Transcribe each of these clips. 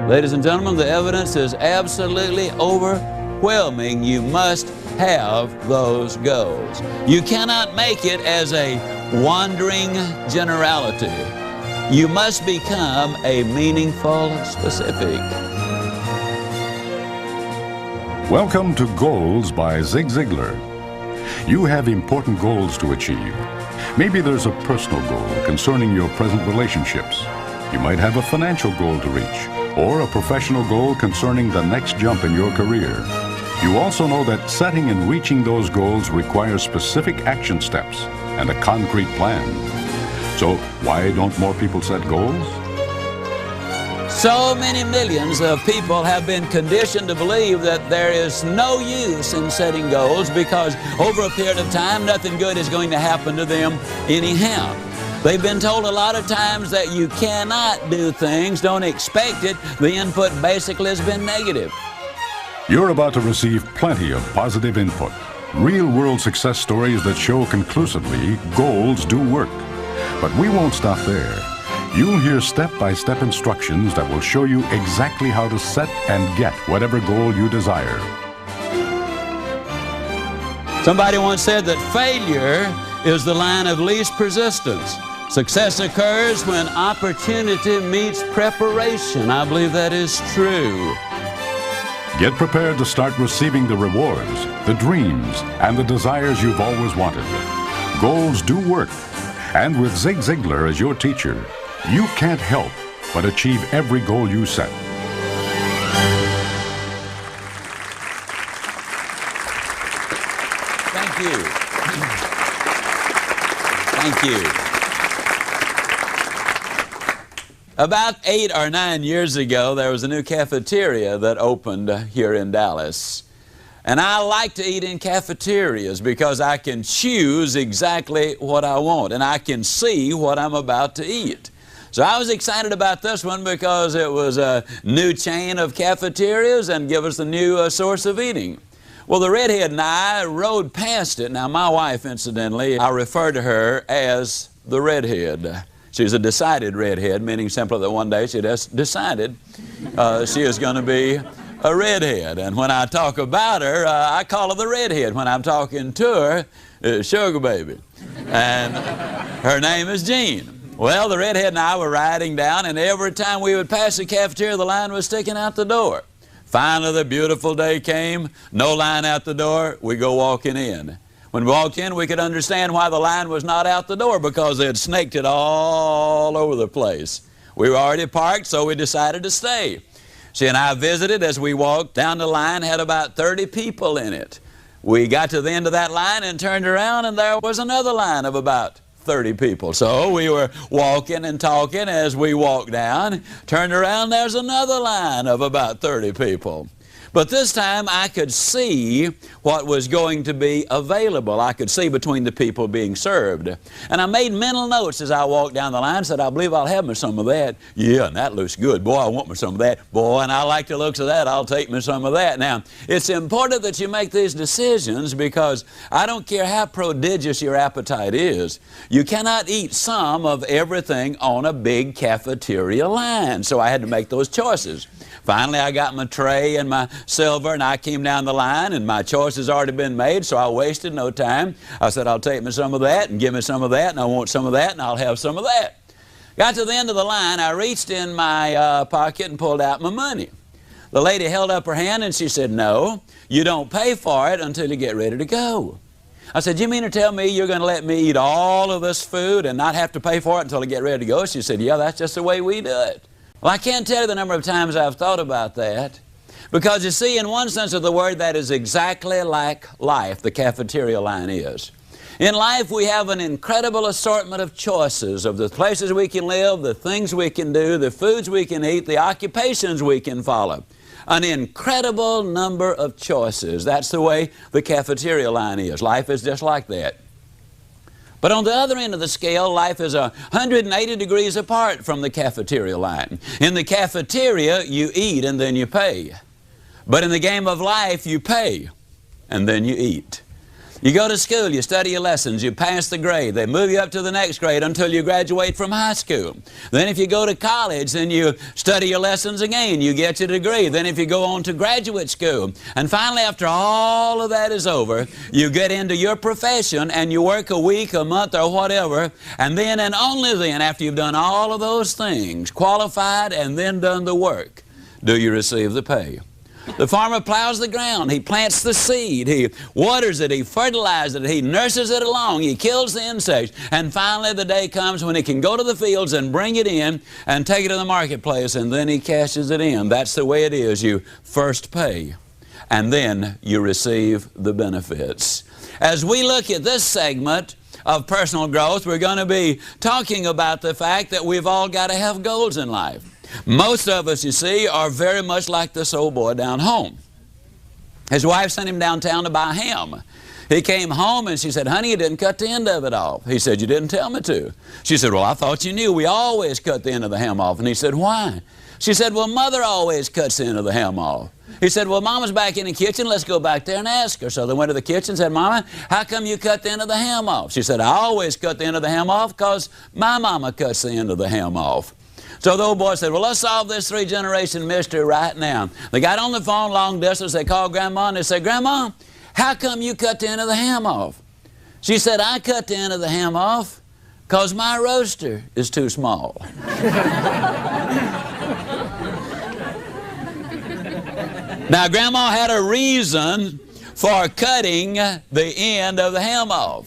Ladies and gentlemen, the evidence is absolutely overwhelming. You must have those goals. You cannot make it as a wandering generality. You must become a meaningful specific. Welcome to Goals by Zig Ziglar. You have important goals to achieve. Maybe there's a personal goal concerning your present relationships. You might have a financial goal to reach, or a professional goal concerning the next jump in your career. You also know that setting and reaching those goals requires specific action steps and a concrete plan. So why don't more people set goals? So many millions of people have been conditioned to believe that there is no use in setting goals because over a period of time, nothing good is going to happen to them anyhow. They've been told a lot of times that you cannot do things, don't expect it. The input basically has been negative. You're about to receive plenty of positive input. Real-world success stories that show conclusively goals do work. But we won't stop there. You'll hear step-by-step instructions that will show you exactly how to set and get whatever goal you desire. Somebody once said that failure is the line of least resistance. Success occurs when opportunity meets preparation. I believe that is true. Get prepared to start receiving the rewards, the dreams, and the desires you've always wanted. Goals do work. And with Zig Ziglar as your teacher, you can't help but achieve every goal you set. Thank you. Thank you. About 8 or 9 years ago, there was a new cafeteria that opened here in Dallas. And I like to eat in cafeterias because I can choose exactly what I want and I can see what I'm about to eat. So I was excited about this one because it was a new chain of cafeterias and give us a new source of eating. Well, the redhead and I rode past it. Now, my wife, incidentally, I refer to her as the redhead. She's a decided redhead, meaning simply that one day she just decided she is going to be a redhead. And when I talk about her, I call her the redhead. When I'm talking to her, Sugar Baby. And her name is Jean. Well, the redhead and I were riding down, and every time we would pass the cafeteria, the line was sticking out the door. Finally, the beautiful day came, no line out the door, we go walking in. When we walked in, we could understand why the line was not out the door because they had snaked it all over the place. We were already parked, so we decided to stay. She and I visited as we walked down the line, had about 30 people in it. We got to the end of that line and turned around, and there was another line of about 30 people. So we were walking and talking as we walked down, turned around, there's another line of about 30 people. But this time I could see what was going to be available. I could see between the people being served. And I made mental notes as I walked down the line, said, I believe I'll have me some of that. Yeah, and that looks good. Boy, I want me some of that. Boy, and I like the looks of that. I'll take me some of that. Now, it's important that you make these decisions because I don't care how prodigious your appetite is. You cannot eat some of everything on a big cafeteria line. So I had to make those choices. Finally, I got my tray and my silver, and I came down the line, and my choice has already been made, so I wasted no time. I said, I'll take me some of that, and give me some of that, and I want some of that, and I'll have some of that. Got to the end of the line, I reached in my pocket and pulled out my money. The lady held up her hand, and she said, no, you don't pay for it until you get ready to go. I said, you mean to tell me you're going to let me eat all of this food and not have to pay for it until I get ready to go? She said, yeah, that's just the way we do it. Well, I can't tell you the number of times I've thought about that because, you see, in one sense of the word, that is exactly like life, the cafeteria line is. In life, we have an incredible assortment of choices of the places we can live, the things we can do, the foods we can eat, the occupations we can follow. An incredible number of choices. That's the way the cafeteria line is. Life is just like that. But on the other end of the scale, life is 180 degrees apart from the cafeteria line. In the cafeteria, you eat and then you pay. But in the game of life, you pay and then you eat. You go to school, you study your lessons, you pass the grade. They move you up to the next grade until you graduate from high school. Then if you go to college, then you study your lessons again. You get your degree. Then if you go on to graduate school. And finally, after all of that is over, you get into your profession and you work a week, a month, or whatever. And then and only then, after you've done all of those things, qualified and then done the work, do you receive the pay. The farmer plows the ground, he plants the seed, he waters it, he fertilizes it, he nurses it along, he kills the insects, and finally the day comes when he can go to the fields and bring it in and take it to the marketplace, and then he cashes it in. That's the way it is. You first pay, and then you receive the benefits. As we look at this segment of personal growth, we're going to be talking about the fact that we've all got to have goals in life. Most of us, you see, are very much like this old boy down home. His wife sent him downtown to buy ham. He came home and she said, "Honey, you didn't cut the end of it off." He said, "You didn't tell me to." She said, "Well, I thought you knew. We always cut the end of the ham off." And he said, "Why?" She said, "Well, Mother always cuts the end of the ham off." He said, "Well, Mama's back in the kitchen. Let's go back there and ask her." So they went to the kitchen and said, "Mama, how come you cut the end of the ham off?" She said, "I always cut the end of the ham off because my mama cuts the end of the ham off." So the old boy said, "Well, let's solve this three-generation mystery right now." They got on the phone long distance. They called Grandma and they said, "Grandma, how come you cut the end of the ham off?" She said, "I cut the end of the ham off because my roaster is too small." Now, Grandma had a reason for cutting the end of the ham off.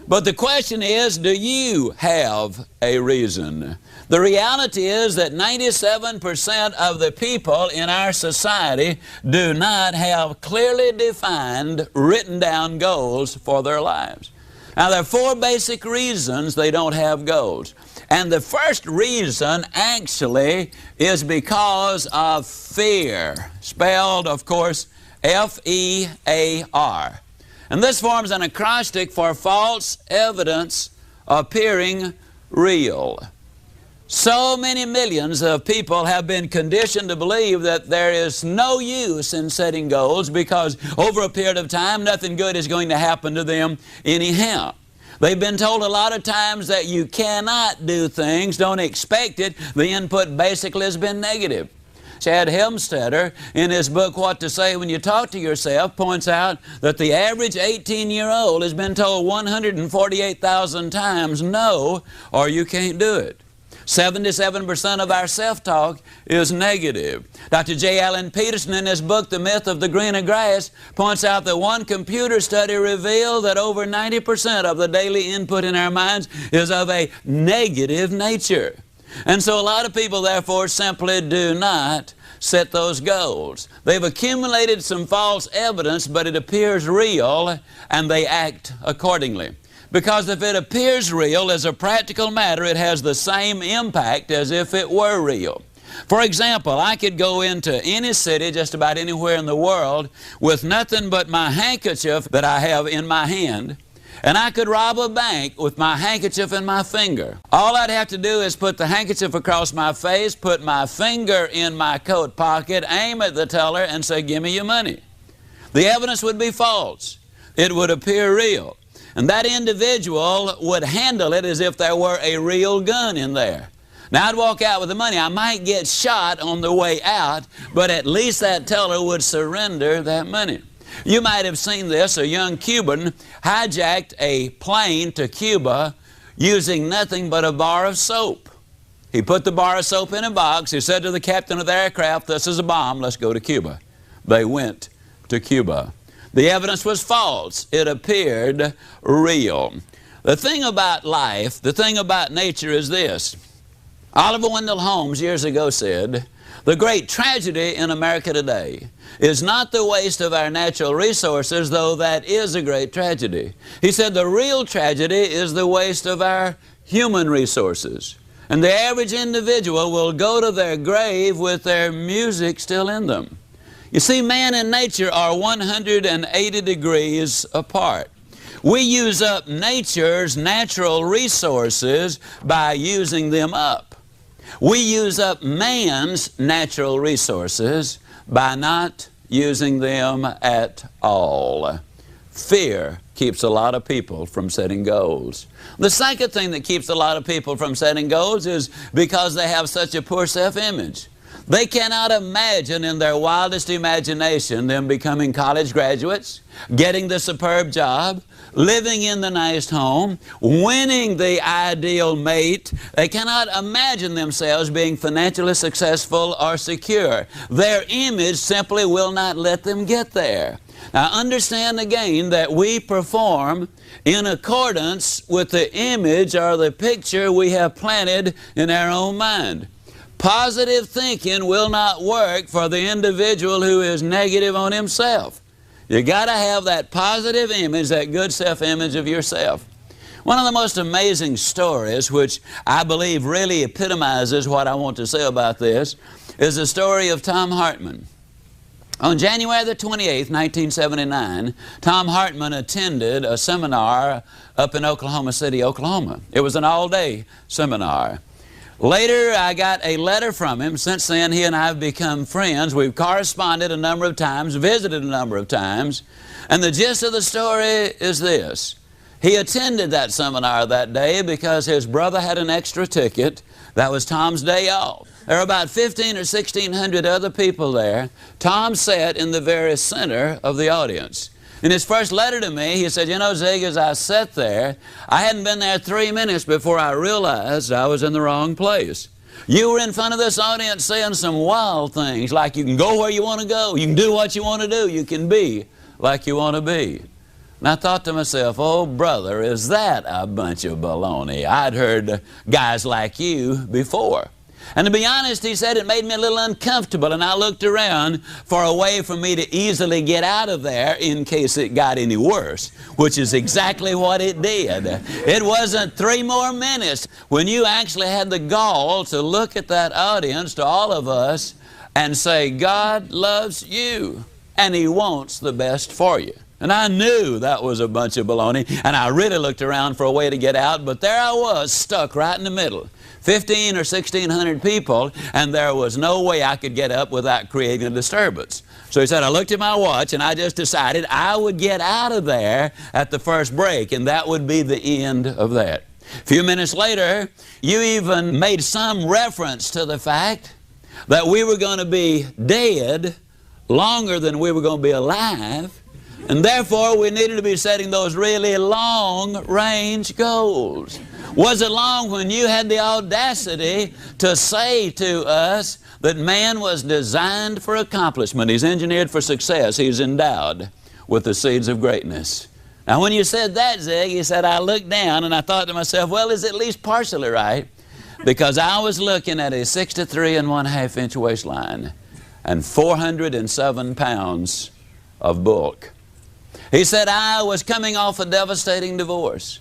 But the question is, do you have a reason? The reality is that 97% of the people in our society do not have clearly defined, written down goals for their lives. Now, there are four basic reasons they don't have goals. And the first reason actually is because of fear, spelled, of course, F-E-A-R. And this forms an acrostic for false evidence appearing real. So many millions of people have been conditioned to believe that there is no use in setting goals because over a period of time nothing good is going to happen to them anyhow. They've been told a lot of times that you cannot do things, don't expect it. The input basically has been negative. Chad Helmstetter, in his book, What to Say When You Talk to Yourself, points out that the average 18-year-old has been told 148,000 times no, or you can't do it. 77% of our self-talk is negative. Dr. J. Allen Peterson, in his book, The Myth of the Greener Grass, points out that one computer study revealed that over 90% of the daily input in our minds is of a negative nature. And so a lot of people, therefore, simply do not set those goals. They've accumulated some false evidence, but it appears real, and they act accordingly. Because if it appears real, as a practical matter, it has the same impact as if it were real. For example, I could go into any city, just about anywhere in the world, with nothing but my handkerchief that I have in my hand, and I could rob a bank with my handkerchief in my finger. All I'd have to do is put the handkerchief across my face, put my finger in my coat pocket, aim at the teller, and say, "Give me your money." The evidence would be false. It would appear real. And that individual would handle it as if there were a real gun in there. Now, I'd walk out with the money. I might get shot on the way out, but at least that teller would surrender that money. You might have seen this. A young Cuban hijacked a plane to Cuba using nothing but a bar of soap. He put the bar of soap in a box. He said to the captain of the aircraft, "This is a bomb. Let's go to Cuba." They went to Cuba. The evidence was false. It appeared real. The thing about life, the thing about nature is this. Oliver Wendell Holmes years ago said, "The great tragedy in America today is not the waste of our natural resources, though that is a great tragedy." He said the real tragedy is the waste of our human resources. And the average individual will go to their grave with their music still in them. You see, man and nature are 180 degrees apart. We use up nature's natural resources by using them up. We use up man's natural resources by not using them at all. Fear keeps a lot of people from setting goals. The second thing that keeps a lot of people from setting goals is because they have such a poor self-image. They cannot imagine in their wildest imagination them becoming college graduates, getting the superb job, living in the nice home, winning the ideal mate. They cannot imagine themselves being financially successful or secure. Their image simply will not let them get there. Now understand again that we perform in accordance with the image or the picture we have planted in our own mind. Positive thinking will not work for the individual who is negative on himself. You got to have that positive image, that good self-image of yourself. One of the most amazing stories, which I believe really epitomizes what I want to say about this, is the story of Tom Hartman. On January the 28th, 1979, Tom Hartman attended a seminar up in Oklahoma City, Oklahoma. It was an all-day seminar. Later, I got a letter from him. Since then, he and I have become friends. We've corresponded a number of times, visited a number of times. And the gist of the story is this. He attended that seminar that day because his brother had an extra ticket. That was Tom's day off. There were about 1,500 or 1,600 other people there. Tom sat in the very center of the audience. In his first letter to me, he said, you know, Zig, as I sat there, I hadn't been there 3 minutes before I realized I was in the wrong place. You were in front of this audience saying some wild things, like you can go where you want to go, you can do what you want to do, you can be like you want to be. And I thought to myself, oh, brother, is that a bunch of baloney? I'd heard guys like you before. And to be honest, he said, it made me a little uncomfortable, and I looked around for a way for me to easily get out of there in case it got any worse, which is exactly what it did. It wasn't 3 more minutes when you actually had the gall to look at that audience, to all of us, and say, God loves you, and He wants the best for you. And I knew that was a bunch of baloney, and I really looked around for a way to get out, but there I was, stuck right in the middle. 1,500 or 1,600 people, and there was no way I could get up without creating a disturbance. So he said, I looked at my watch, and I just decided I would get out of there at the first break, and that would be the end of that. A few minutes later, you even made some reference to the fact that we were going to be dead longer than we were going to be alive, and therefore we needed to be setting those really long-range goals. Was it long when you had the audacity to say to us that man was designed for accomplishment? He's engineered for success. He's endowed with the seeds of greatness. Now when you said that, Zig, he said, I looked down and I thought to myself, well, it's at least partially right, because I was looking at a 63 1/2 inch waistline and 407 pounds of bulk. He said, I was coming off a devastating divorce.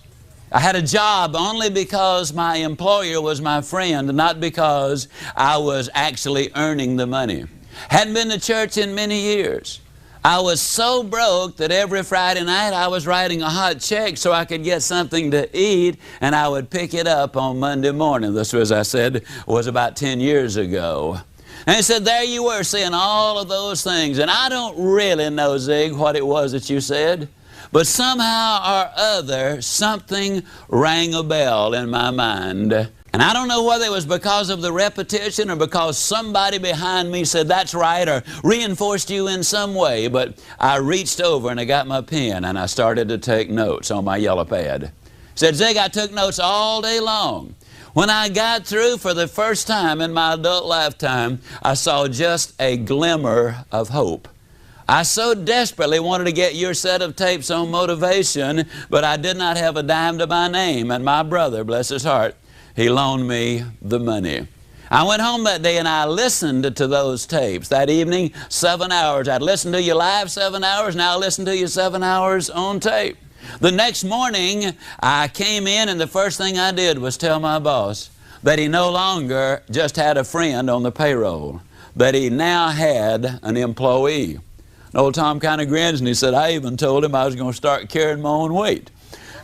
I had a job only because my employer was my friend, not because I was actually earning the money. Hadn't been to church in many years. I was so broke that every Friday night I was writing a hot check so I could get something to eat, and I would pick it up on Monday morning. This, as I said, was about 10 years ago. And he said, there you were saying all of those things. And I don't really know, Zig, what it was that you said. But somehow or other, something rang a bell in my mind. And I don't know whether it was because of the repetition or because somebody behind me said, that's right, or reinforced you in some way. But I reached over and I got my pen and I started to take notes on my yellow pad. He said, Zig, I took notes all day long. When I got through for the first time in my adult lifetime, I saw just a glimmer of hope. I so desperately wanted to get your set of tapes on motivation, but I did not have a dime to my name. And my brother, bless his heart, he loaned me the money. I went home that day and I listened to those tapes. That evening, 7 hours. I'd listen to you live 7 hours, now I listen to you 7 hours on tape. The next morning, I came in and the first thing I did was tell my boss that he no longer just had a friend on the payroll, that he now had an employee. And old Tom kind of grins and he said, I even told him I was going to start carrying my own weight.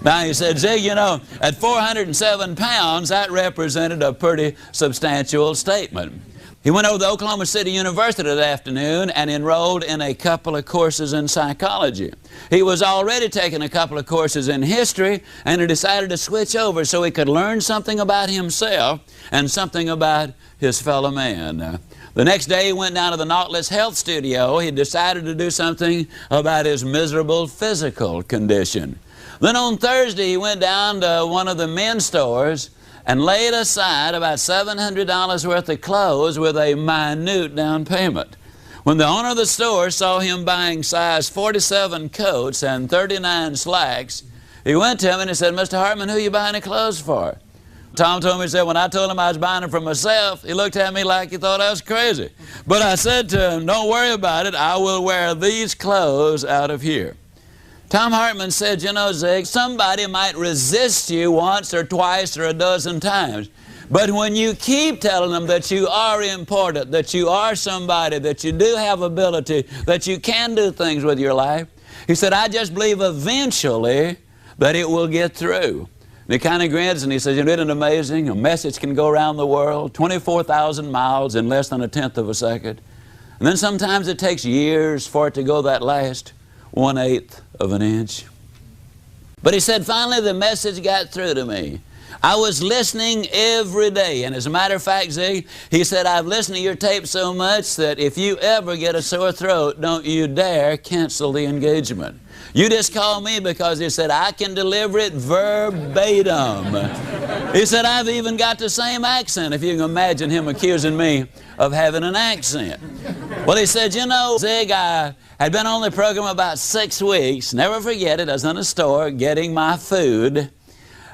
Now he said, Zig, you know, at 407 pounds, that represented a pretty substantial statement. He went over to Oklahoma City University that afternoon and enrolled in a couple of courses in psychology. He was already taking a couple of courses in history, and he decided to switch over so he could learn something about himself and something about his fellow man. The next day he went down to the Nautilus Health Studio. He decided to do something about his miserable physical condition. Then on Thursday he went down to one of the men's stores and laid aside about $700 worth of clothes with a minute down payment. When the owner of the store saw him buying size 47 coats and 39 slacks, he went to him and he said, "Mr. Hartman, who are you buying the clothes for?" Tom told me, he said, when I told him I was buying them for myself, he looked at me like he thought I was crazy. But I said to him, "Don't worry about it. I will wear these clothes out of here." Tom Hartman said, "You know, Zig, somebody might resist you once or twice or a dozen times. But when you keep telling them that you are important, that you are somebody, that you do have ability, that you can do things with your life," he said, "I just believe eventually that it will get through." And he kind of grins and he says, "Isn't it amazing? A message can go around the world, 24,000 miles in less than a tenth of a second. And then sometimes it takes years for it to go that last 1/8 of an inch." But he said, finally the message got through to me. I was listening every day. And as a matter of fact, Zig, he said, "I've listened to your tape so much that if you ever get a sore throat, don't you dare cancel the engagement. You just call me," because he said, "I can deliver it verbatim." He said, "I've even got the same accent," if you can imagine him accusing me of having an accent. Well, he said, "You know, Zig, I had been on the program about 6 weeks. Never forget it. I was in a store getting my food,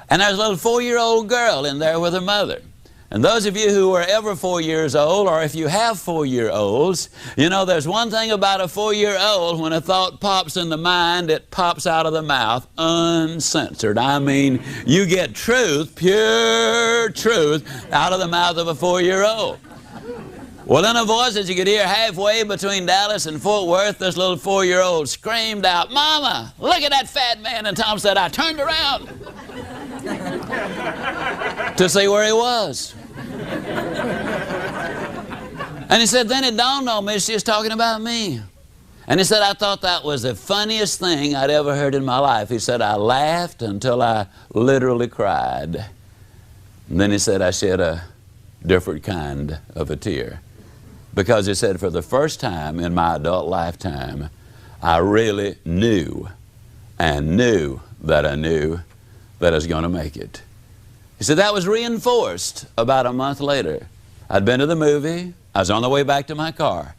and there was a little 4-year-old girl in there with her mother. And those of you who are ever 4 years old, or if you have 4-year-olds, you know there's one thing about a 4-year-old: when a thought pops in the mind, it pops out of the mouth uncensored. I mean, you get truth, pure truth, out of the mouth of a 4-year-old. Well, in a voice that you could hear halfway between Dallas and Fort Worth, this little 4-year-old screamed out, "Mama, look at that fat man." And Tom said, "I turned around to see where he was." And he said, then it dawned on me she was talking about me. And he said, "I thought that was the funniest thing I'd ever heard in my life." He said, "I laughed until I literally cried." And then he said, "I shed a different kind of a tear." Because he said, for the first time in my adult lifetime, I really knew and knew that I knew that I was going to make it. He said that was reinforced about a month later. I'd been to the movie. I was on the way back to my car.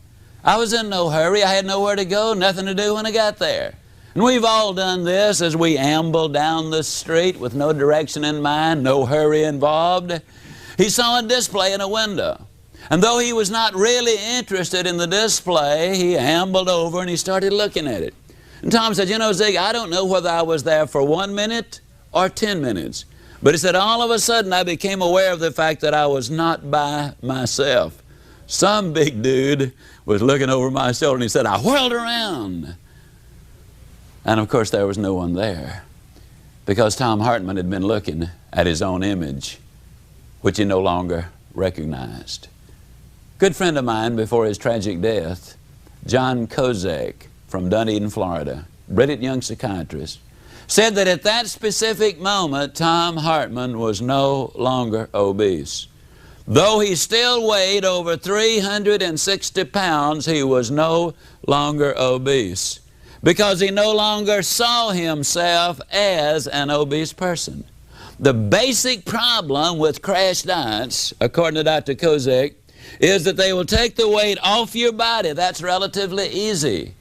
I was in no hurry. I had nowhere to go, nothing to do when I got there. And we've all done this as we amble down the street with no direction in mind, no hurry involved. He saw a display in a window. And though he was not really interested in the display, he ambled over and he started looking at it. And Tom said, "You know, Zig, I don't know whether I was there for 1 minute or 10 minutes. But he said, all of a sudden I became aware of the fact that I was not by myself. Some big dude was looking over my shoulder, and he said, I whirled around. And of course there was no one there, because Tom Hartman had been looking at his own image, which he no longer recognized. Good friend of mine before his tragic death, John Kozak from Dunedin, Florida, brilliant young psychiatrist, said that at that specific moment, Tom Hartman was no longer obese. Though he still weighed over 360 pounds, he was no longer obese, because he no longer saw himself as an obese person. The basic problem with crash diets, according to Dr. Kozak, is that they will take the weight off your body. That's relatively easy.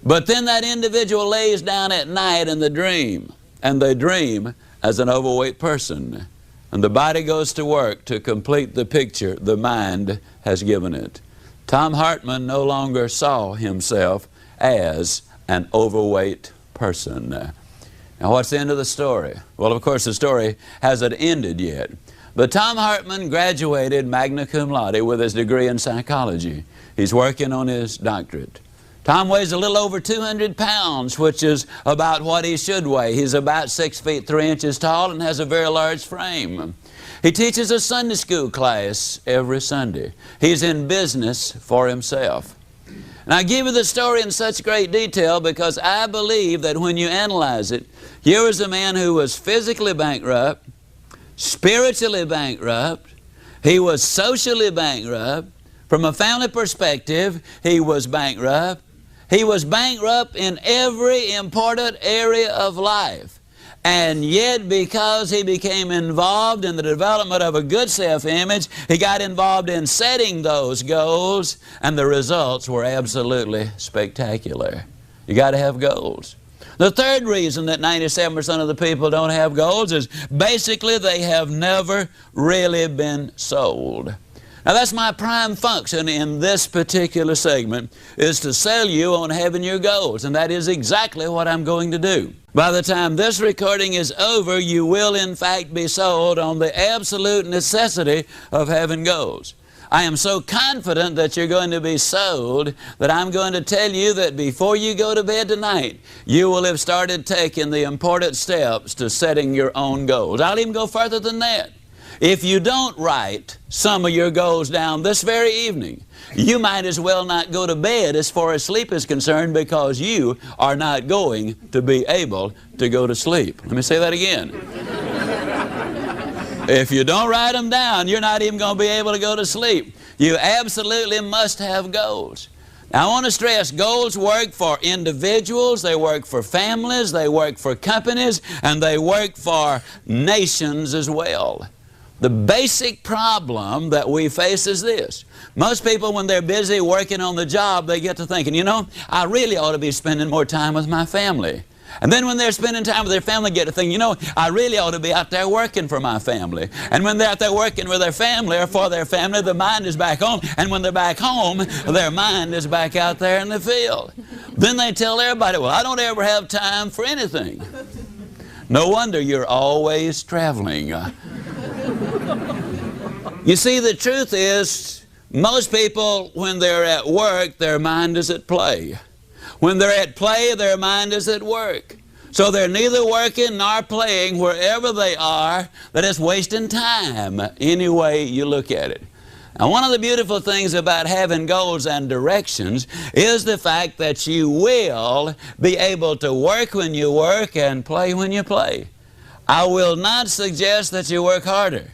But then that individual lays down at night in the dream, and they dream as an overweight person. And the body goes to work to complete the picture the mind has given it. Tom Hartman no longer saw himself as an overweight person. Now, what's the end of the story? Well, of course, the story hasn't ended yet. But Tom Hartman graduated magna cum laude with his degree in psychology. He's working on his doctorate. Tom weighs a little over 200 pounds, which is about what he should weigh. He's about 6 feet 3 inches tall and has a very large frame. He teaches a Sunday school class every Sunday. He's in business for himself. And I give you the story in such great detail because I believe that when you analyze it, here was a man who was physically bankrupt, spiritually bankrupt, he was socially bankrupt. From a family perspective, he was bankrupt. He was bankrupt in every important area of life. And yet, because he became involved in the development of a good self-image, he got involved in setting those goals, and the results were absolutely spectacular. You got to have goals. The third reason that 97% of the people don't have goals is basically they have never really been sold. Now that's my prime function in this particular segment, is to sell you on having your goals, and that is exactly what I'm going to do. By the time this recording is over, you will in fact be sold on the absolute necessity of having goals. I am so confident that you're going to be sold that I'm going to tell you that before you go to bed tonight, you will have started taking the important steps to setting your own goals. I'll even go further than that. If you don't write some of your goals down this very evening, you might as well not go to bed as far as sleep is concerned, because you are not going to be able to go to sleep. Let me say that again. If you don't write them down, you're not even going to be able to go to sleep. You absolutely must have goals. Now, I want to stress, goals work for individuals, they work for families, they work for companies, and they work for nations as well. The basic problem that we face is this. Most people, when they're busy working on the job, they get to thinking, you know, I really ought to be spending more time with my family. And then when they're spending time with their family, get to think, you know, I really ought to be out there working for my family. And when they're out there working with their family or for their family, the mind is back home. And when they're back home, their mind is back out there in the field. Then they tell everybody, well, I don't ever have time for anything. No wonder you're always traveling. You see, the truth is, most people, when they're at work, their mind is at play. When they're at play, their mind is at work. So they're neither working nor playing wherever they are. That is wasting time, any way you look at it. Now, one of the beautiful things about having goals and directions is the fact that you will be able to work when you work and play when you play. I will not suggest that you work harder.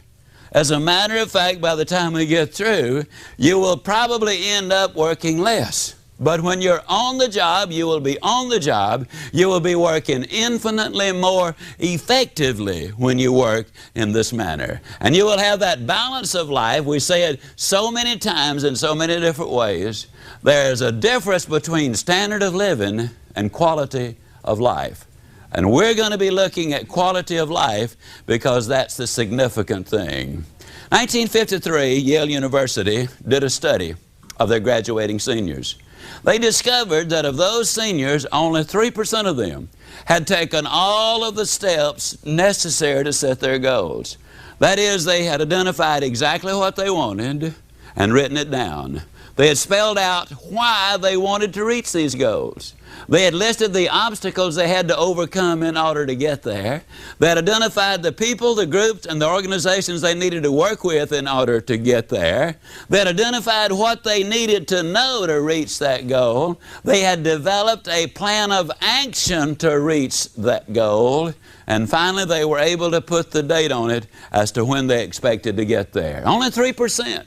As a matter of fact, by the time we get through, you will probably end up working less. But when you're on the job, you will be on the job. You will be working infinitely more effectively when you work in this manner. And you will have that balance of life. We say it so many times in so many different ways. There's a difference between standard of living and quality of life. And we're going to be looking at quality of life because that's the significant thing. 1953, Yale University did a study of their graduating seniors. They discovered that of those seniors, only 3% of them had taken all of the steps necessary to set their goals. That is, they had identified exactly what they wanted and written it down. They had spelled out why they wanted to reach these goals. They had listed the obstacles they had to overcome in order to get there. They had identified the people, the groups, and the organizations they needed to work with in order to get there. They had identified what they needed to know to reach that goal. They had developed a plan of action to reach that goal. And finally, they were able to put the date on it as to when they expected to get there. Only 3%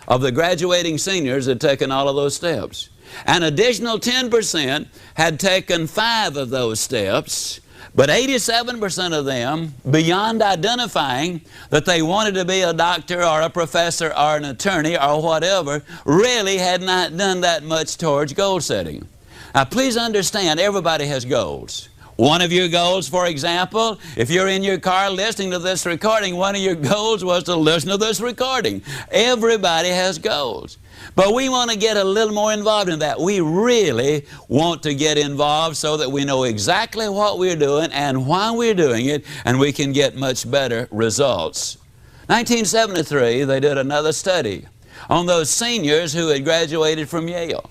of the graduating seniors had taken all of those steps. An additional 10% had taken 5 of those steps, but 87% of them, beyond identifying that they wanted to be a doctor or a professor or an attorney or whatever, really had not done that much towards goal setting. Now, please understand, everybody has goals. One of your goals, for example, if you're in your car listening to this recording, one of your goals was to listen to this recording. Everybody has goals. But we want to get a little more involved in that. We really want to get involved so that we know exactly what we're doing and why we're doing it, and we can get much better results. 1973, they did another study on those seniors who had graduated from Yale.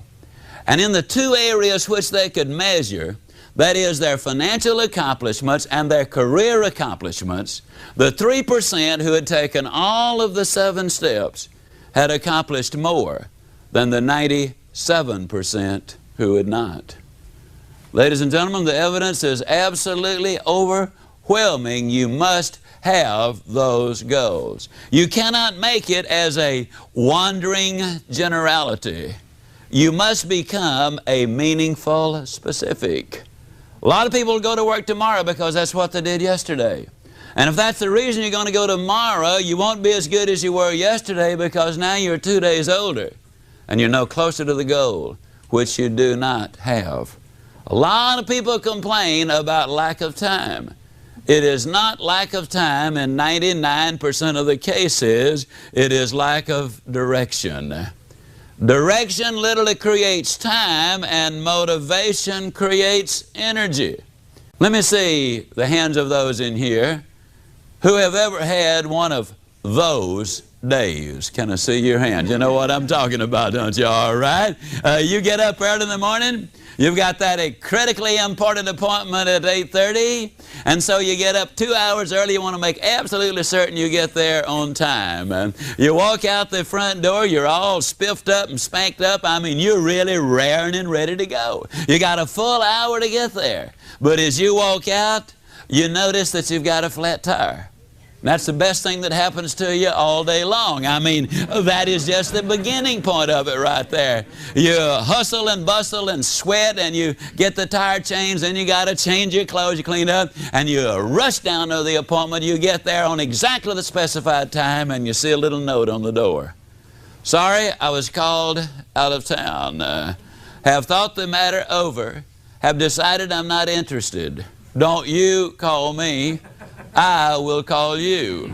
And in the 2 areas which they could measure, that is their financial accomplishments and their career accomplishments, the 3% who had taken all of the 7 steps had accomplished more than the 97% who had not. Ladies and gentlemen, the evidence is absolutely overwhelming. You must have those goals. You cannot make it as a wandering generality. You must become a meaningful specific. A lot of people go to work tomorrow because that's what they did yesterday. And if that's the reason you're going to go tomorrow, you won't be as good as you were yesterday because now you're 2 days older and you're no closer to the goal, which you do not have. A lot of people complain about lack of time. It is not lack of time in 99% of the cases. It is lack of direction. Direction literally creates time, and motivation creates energy. Let me see the hands of those in here who have ever had one of those days. Can I see your hand? You know what I'm talking about, don't you? All right. You get up early in the morning. You've got that critically important appointment at 8:30, and so you get up 2 hours early. You want to make absolutely certain you get there on time. And you walk out the front door, you're all spiffed up and spanked up. I mean, you're really raring and ready to go. You got a full hour to get there. But as you walk out, you notice that you've got a flat tire. That's the best thing that happens to you all day long. I mean, that is just the beginning point of it right there. You hustle and bustle and sweat, and you get the tire changed, and you got to change your clothes, you clean up, and you rush down to the appointment. You get there on exactly the specified time, and you see a little note on the door. Sorry, I was called out of town. Have thought the matter over. Have decided I'm not interested. Don't you call me. I will call you.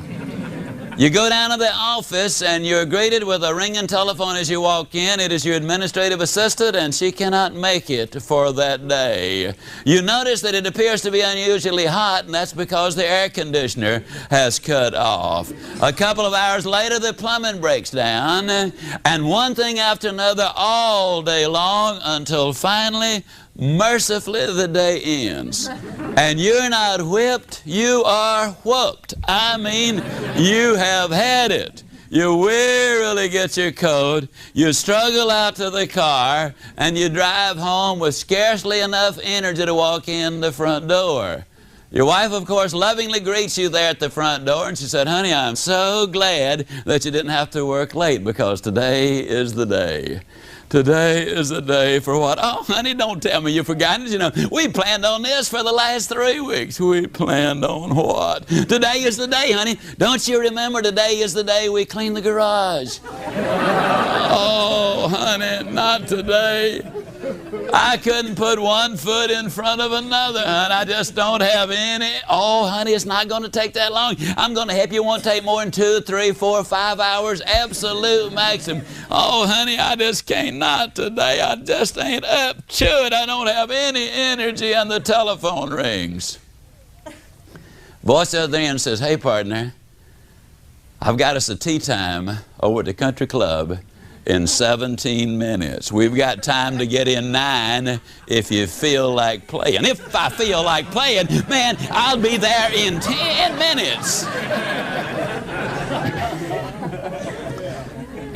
You go down to the office and you're greeted with a ringing telephone as you walk in. It is your administrative assistant and she cannot make it for that day. You notice that it appears to be unusually hot, and that's because the air conditioner has cut off. A couple of hours later the plumbing breaks down, and one thing after another all day long until finally, mercifully, the day ends. And you're not whipped, you are whooped. I mean, you have had it. You wearily get your coat, you struggle out to the car, and you drive home with scarcely enough energy to walk in the front door. Your wife, of course, lovingly greets you there at the front door, and she said, "Honey, I'm so glad that you didn't have to work late because today is the day." Today is the day for what? Oh, honey, don't tell me you've forgotten. You know, we planned on this for the last 3 weeks. We planned on what? Today is the day, honey. Don't you remember today is the day we cleaned the garage? Oh, honey, not today. I couldn't put one foot in front of another, and I just don't have any. Oh, honey, it's not going to take that long. I'm going to help you. It won't take more than 2, 3, 4, 5 hours, absolute maximum. Oh, honey, I just can't. Not today. I just ain't up to it. I don't have any energy, and the telephone rings. Voice at the end says, "Hey, partner, I've got us a tea time over at the country club in 17 minutes. We've got time to get in 9 if you feel like playing." If I feel like playing, man, I'll be there in 10 minutes.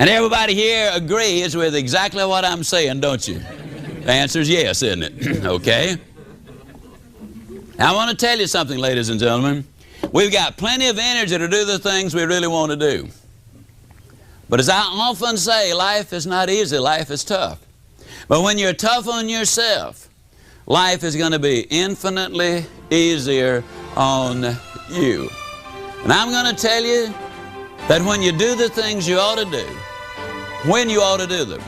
And everybody here agrees with exactly what I'm saying, don't you? The answer is yes, isn't it? Okay. Now, I want to tell you something, ladies and gentlemen. We've got plenty of energy to do the things we really want to do. But as I often say, life is not easy, life is tough. But when you're tough on yourself, life is going to be infinitely easier on you. And I'm going to tell you that when you do the things you ought to do, when you ought to do them,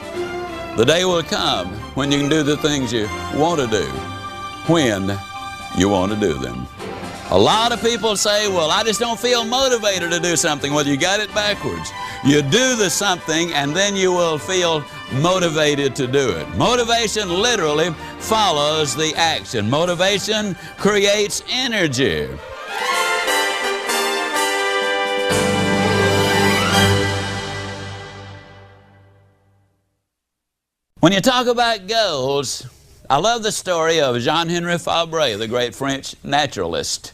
the day will come when you can do the things you want to do, when you want to do them. A lot of people say, "Well, I just don't feel motivated to do something." Well, you got it backwards. You do the something and then you will feel motivated to do it. Motivation literally follows the action. Motivation creates energy. When you talk about goals, I love the story of Jean-Henri Fabre, the great French naturalist.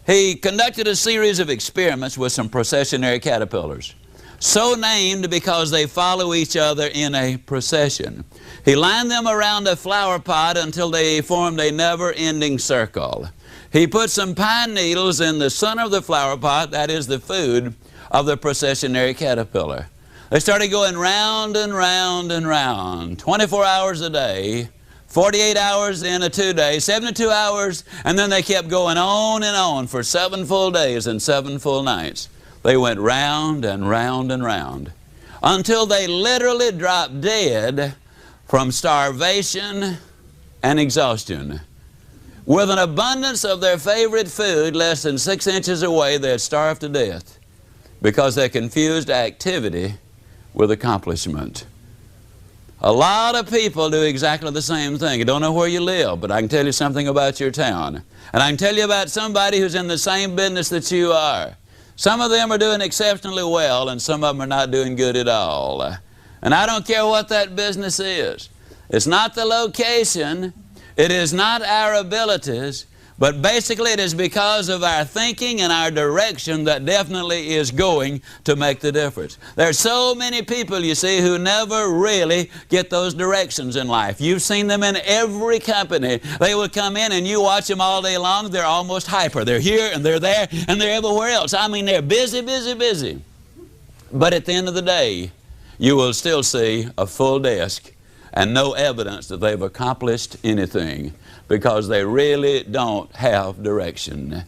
He conducted a series of experiments with some processionary caterpillars, so named because they follow each other in a procession. He lined them around a flower pot until they formed a never-ending circle. He put some pine needles in the center of the flower pot, that is the food of the processionary caterpillar. They started going round and round and round, 24 hours a day, 48 hours in a 2 days, 72 hours, and then they kept going on and on for 7 full days and 7 full nights. They went round and round and round until they literally dropped dead from starvation and exhaustion. With an abundance of their favorite food less than 6 inches away, they had starved to death because they confused activity with accomplishment. A lot of people do exactly the same thing. You don't know where you live, but I can tell you something about your town. And I can tell you about somebody who's in the same business that you are. Some of them are doing exceptionally well, and some of them are not doing good at all. And I don't care what that business is. It's not the location. It is not our abilities. But basically it is because of our thinking and our direction that definitely is going to make the difference. There are so many people, you see, who never really get those directions in life. You've seen them in every company. They will come in and you watch them all day long. They're almost hyper. They're here and they're there and they're everywhere else. I mean, they're busy, busy, busy. But at the end of the day, you will still see a full desk and no evidence that they've accomplished anything, because they really don't have direction.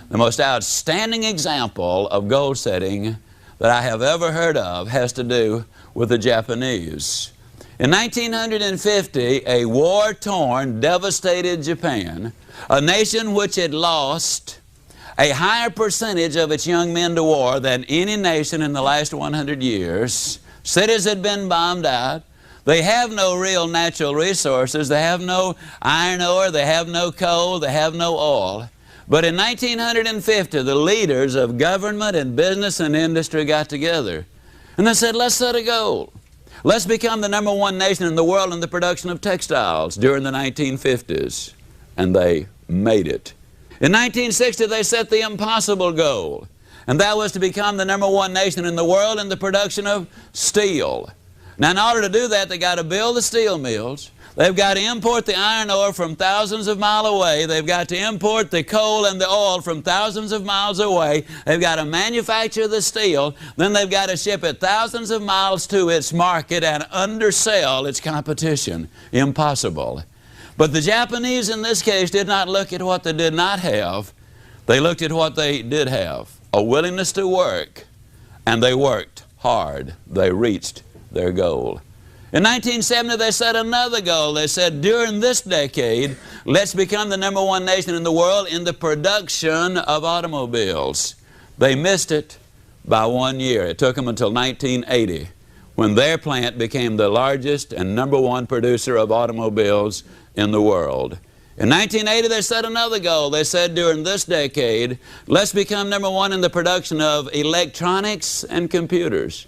The most outstanding example of goal setting that I have ever heard of has to do with the Japanese. In 1950, a war-torn, devastated Japan, a nation which had lost a higher percentage of its young men to war than any nation in the last 100 years, cities had been bombed out. They have no real natural resources. They have no iron ore. They have no coal. They have no oil. But in 1950, the leaders of government and business and industry got together. And they said, let's set a goal. Let's become the #1 nation in the world in the production of textiles during the 1950s. And they made it. In 1960, they set the impossible goal. And that was to become the #1 nation in the world in the production of steel. Now, in order to do that, they got to build the steel mills. They've got to import the iron ore from thousands of miles away. They've got to import the coal and the oil from thousands of miles away. They've got to manufacture the steel. Then they've got to ship it thousands of miles to its market and undersell its competition. Impossible. But the Japanese in this case did not look at what they did not have. They looked at what they did have. A willingness to work. And they worked hard. They reached their goal. In 1970, they set another goal. They said, during this decade, let's become the #1 nation in the world in the production of automobiles. They missed it by 1 year. It took them until 1980, when their plant became the largest and #1 producer of automobiles in the world. In 1980, they set another goal. They said, during this decade, let's become #1 in the production of electronics and computers.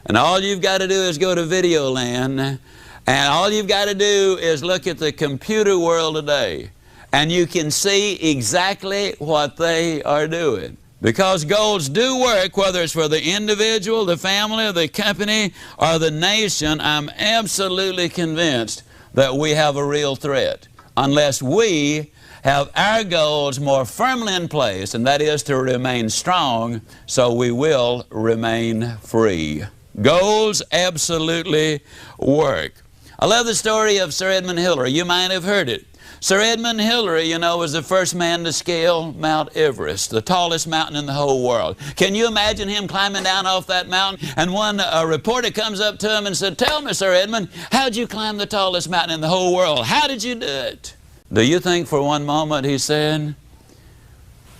And all you've got to do is go to Videoland, and all you've got to do is look at the computer world today, and you can see exactly what they are doing. Because goals do work, whether it's for the individual, the family, or the company, or the nation. I'm absolutely convinced that we have a real threat unless we have our goals more firmly in place, and that is to remain strong so we will remain free. Goals absolutely work. I love the story of Sir Edmund Hillary. You might have heard it. Sir Edmund Hillary, you know, was the first man to scale Mount Everest, the tallest mountain in the whole world. Can you imagine him climbing down off that mountain? And one reporter comes up to him and said, tell me, Sir Edmund, how'd you climb the tallest mountain in the whole world? How did you do it? Do you think for one moment he said,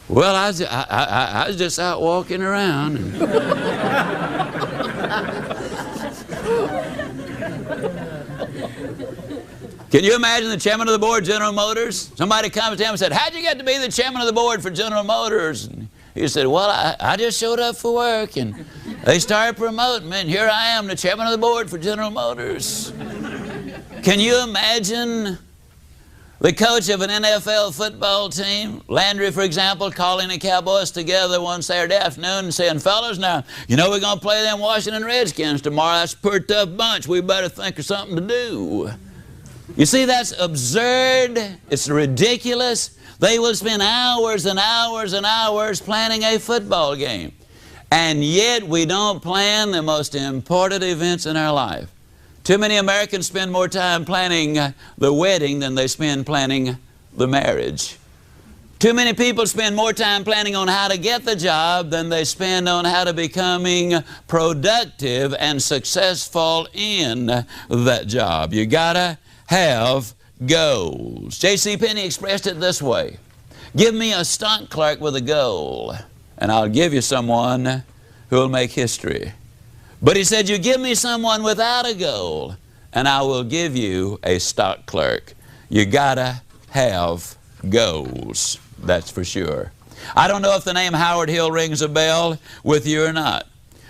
well, I was just out walking around. Can you imagine the chairman of the board, General Motors? Somebody comes to him and said, how'd you get to be the chairman of the board for General Motors? And he said, well, I just showed up for work, and they started promoting me, and here I am, the chairman of the board for General Motors. Can you imagine The coach of an NFL football team, Landry, for example, calling the Cowboys together one Saturday afternoon and saying, fellas, now, you know we're going to play them Washington Redskins tomorrow. That's a pretty tough bunch. We better think of something to do. You see, that's absurd. It's ridiculous. They will spend hours and hours and hours planning a football game. And yet we don't plan the most important events in our life. Too many Americans spend more time planning the wedding than they spend planning the marriage. Too many people spend more time planning on how to get the job than they spend on how to becoming productive and successful in that job. You gotta have goals. J.C. Penney expressed it this way: give me a stock clerk with a goal, and I'll give you someone who will make history. But he said, you give me someone without a goal, and I will give you a stock clerk. You gotta have goals, that's for sure. I don't know if the name Howard Hill rings a bell with you or not.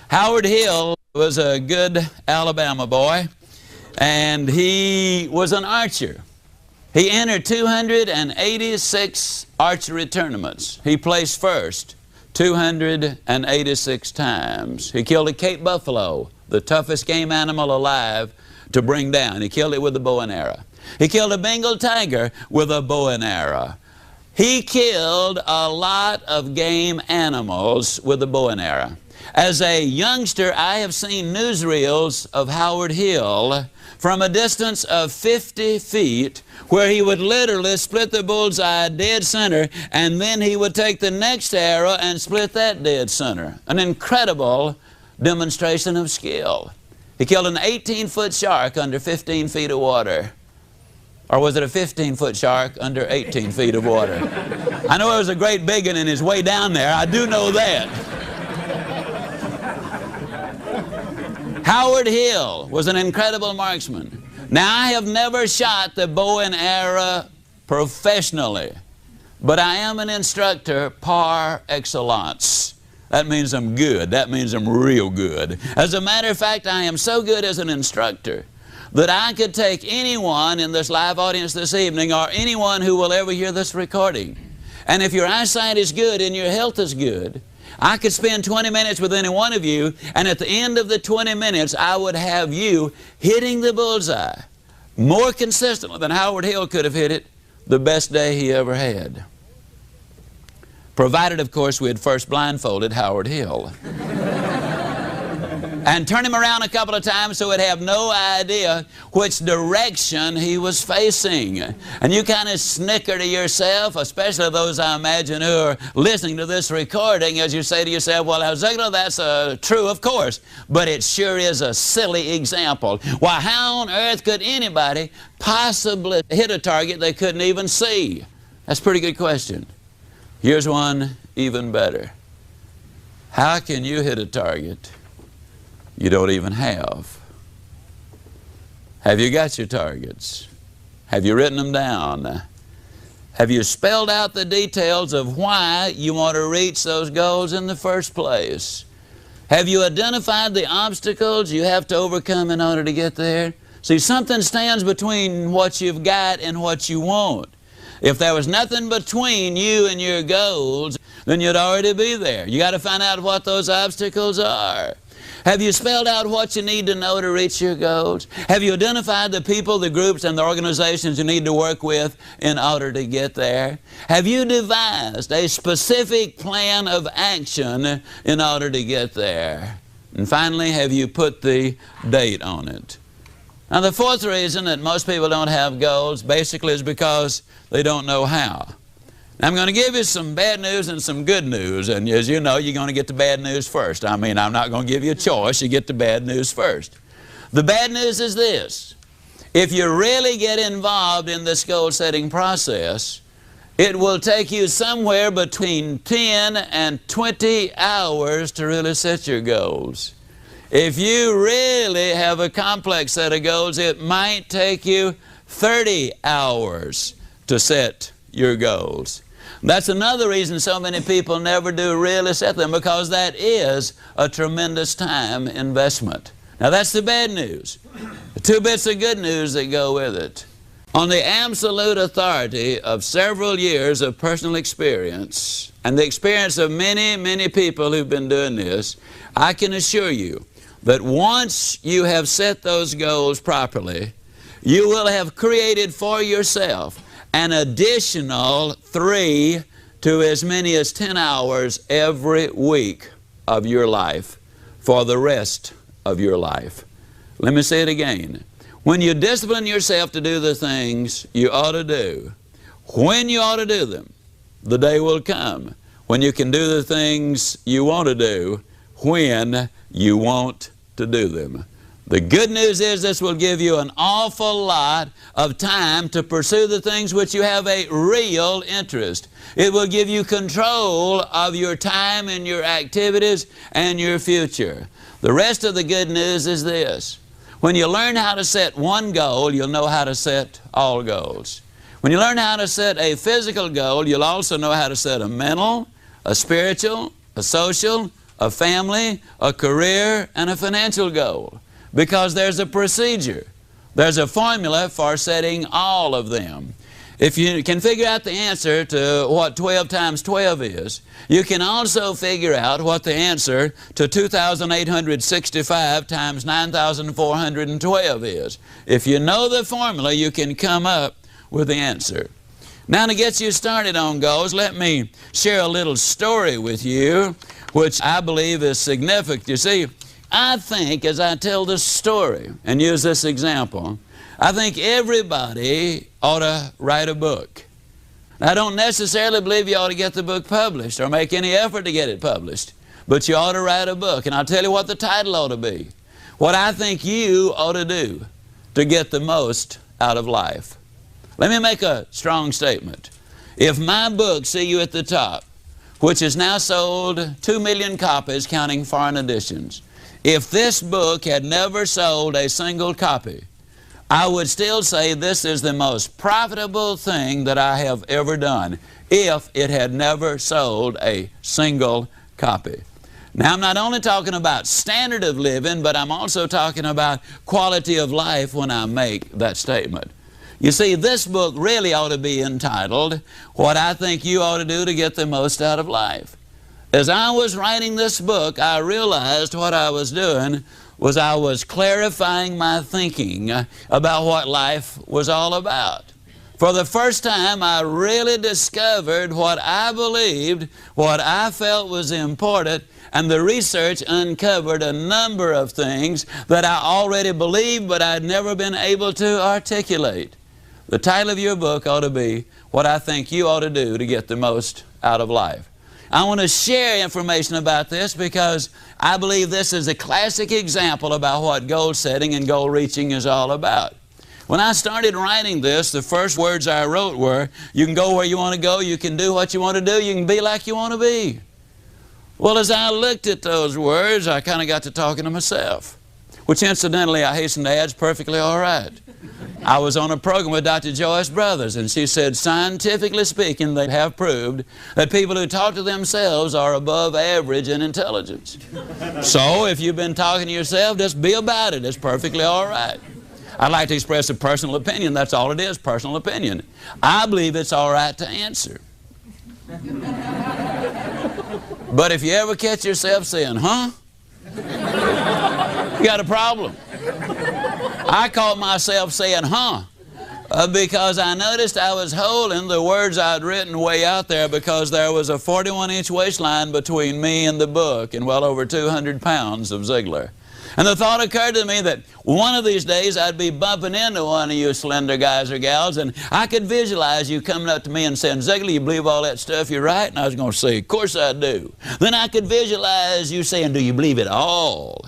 Howard Hill was a good Alabama boy, and he was an archer. He entered 286 archery tournaments. He placed first 286 times. He killed a Cape buffalo, the toughest game animal alive to bring down. He killed it with a bow and arrow. He killed a Bengal tiger with a bow and arrow. He killed a lot of game animals with a bow and arrow. As a youngster, I have seen newsreels of Howard Hill from a distance of 50 feet, where he would literally split the bullseye dead center, and then he would take the next arrow and split that dead center. An incredible demonstration of skill. He killed an 18-foot shark under 15 feet of water. Or was it a 15-foot shark under 18 feet of water? I know it was a great big one in his way down there. I do know that. Howard Hill was an incredible marksman. Now, I have never shot the bow and arrow professionally, but I am an instructor par excellence. That means I'm good. That means I'm real good. As a matter of fact, I am so good as an instructor that I could take anyone in this live audience this evening, or anyone who will ever hear this recording, and if your eyesight is good and your health is good, I could spend 20 minutes with any one of you, and at the end of the 20 minutes, I would have you hitting the bullseye more consistently than Howard Hill could have hit it the best day he ever had. Provided, of course, we had first blindfolded Howard Hill. And turn him around a couple of times so he'd have no idea which direction he was facing. And you kind of snicker to yourself, especially those I imagine who are listening to this recording, as you say to yourself, well, Ziglar, that's true, of course, but it sure is a silly example. Why, how on earth could anybody possibly hit a target they couldn't even see? That's a pretty good question. Here's one even better. How can you hit a target you don't even have? Have you got your targets? Have you written them down? Have you spelled out the details of why you want to reach those goals in the first place? Have you identified the obstacles you have to overcome in order to get there? See, something stands between what you've got and what you want. If there was nothing between you and your goals, then you'd already be there. You got to find out what those obstacles are. Have you spelled out what you need to know to reach your goals? Have you identified the people, the groups, and the organizations you need to work with in order to get there? Have you devised a specific plan of action in order to get there? And finally, have you put the date on it? Now, the fourth reason that most people don't have goals basically is because they don't know how. Now, I'm going to give you some bad news and some good news, and as you know, you're going to get the bad news first. I mean, I'm not going to give you a choice. You get the bad news first. The bad news is this. If you really get involved in this goal-setting process, it will take you somewhere between 10 and 20 hours to really set your goals. If you really have a complex set of goals, it might take you 30 hours to set your goals. That's another reason so many people never do really set them, because that is a tremendous time investment. Now, that's the bad news. The two bits of good news that go with it. on the absolute authority of several years of personal experience and the experience of many, many people who've been doing this, I can assure you that once you have set those goals properly, you will have created for yourself an additional 3 to as many as 10 hours every week of your life for the rest of your life. Let me say it again. When you discipline yourself to do the things you ought to do, when you ought to do them, the day will come when you can do the things you want to do when you want to do them. The good news is this will give you an awful lot of time to pursue the things which you have a real interest. It will give you control of your time and your activities and your future. The rest of the good news is this. When you learn how to set one goal, you'll know how to set all goals. When you learn how to set a physical goal, you'll also know how to set a mental, a spiritual, a social, a family, a career, and a financial goal. Because there's a procedure. There's a formula for setting all of them. If you can figure out the answer to what 12 times 12 is, you can also figure out what the answer to 2,865 times 9,412 is. If you know the formula, you can come up with the answer. Now, to get you started on goals, let me share a little story with you, which I believe is significant. You see, I think as I tell this story and use this example, I think everybody ought to write a book. I don't necessarily believe you ought to get the book published or make any effort to get it published, but you ought to write a book. And I'll tell you what the title ought to be. What I think you ought to do to get the most out of life. Let me make a strong statement. If my book, See You at the Top, which has now sold 2 million copies counting foreign editions, if this book had never sold a single copy, I would still say this is the most profitable thing that I have ever done if it had never sold a single copy. Now, I'm not only talking about standard of living, but I'm also talking about quality of life when I make that statement. You see, this book really ought to be entitled, What I Think You Ought to Do to Get the Most Out of Life. As I was writing this book, I realized what I was doing was I was clarifying my thinking about what life was all about. For the first time, I really discovered what I believed, what I felt was important, and the research uncovered a number of things that I already believed, but I'd never been able to articulate. The title of your book ought to be, What I Think You Ought to Do to Get the Most Out of Life. I want to share information about this because I believe this is a classic example about what goal setting and goal reaching is all about. When I started writing this, the first words I wrote were, you can go where you want to go, you can do what you want to do, you can be like you want to be. Well, as I looked at those words, I kind of got to talking to myself, which incidentally, I hasten to add, is perfectly all right. I was on a program with Dr. Joyce Brothers, and she said, scientifically speaking, they have proved that people who talk to themselves are above average in intelligence. So if you've been talking to yourself, just be about it. It's perfectly all right. I'd like to express a personal opinion. That's all it is, personal opinion. I believe it's all right to answer. But if you ever catch yourself saying, huh? You got a problem. I caught myself saying, huh, because I noticed I was holding the words I'd written way out there because there was a 41-inch waistline between me and the book and well over 200 pounds of Ziglar. And the thought occurred to me that one of these days I'd be bumping into one of you slender guys or gals, and I could visualize you coming up to me and saying, Ziglar, you believe all that stuff you write? And I was going to say, of course I do. Then I could visualize you saying, do you believe it all?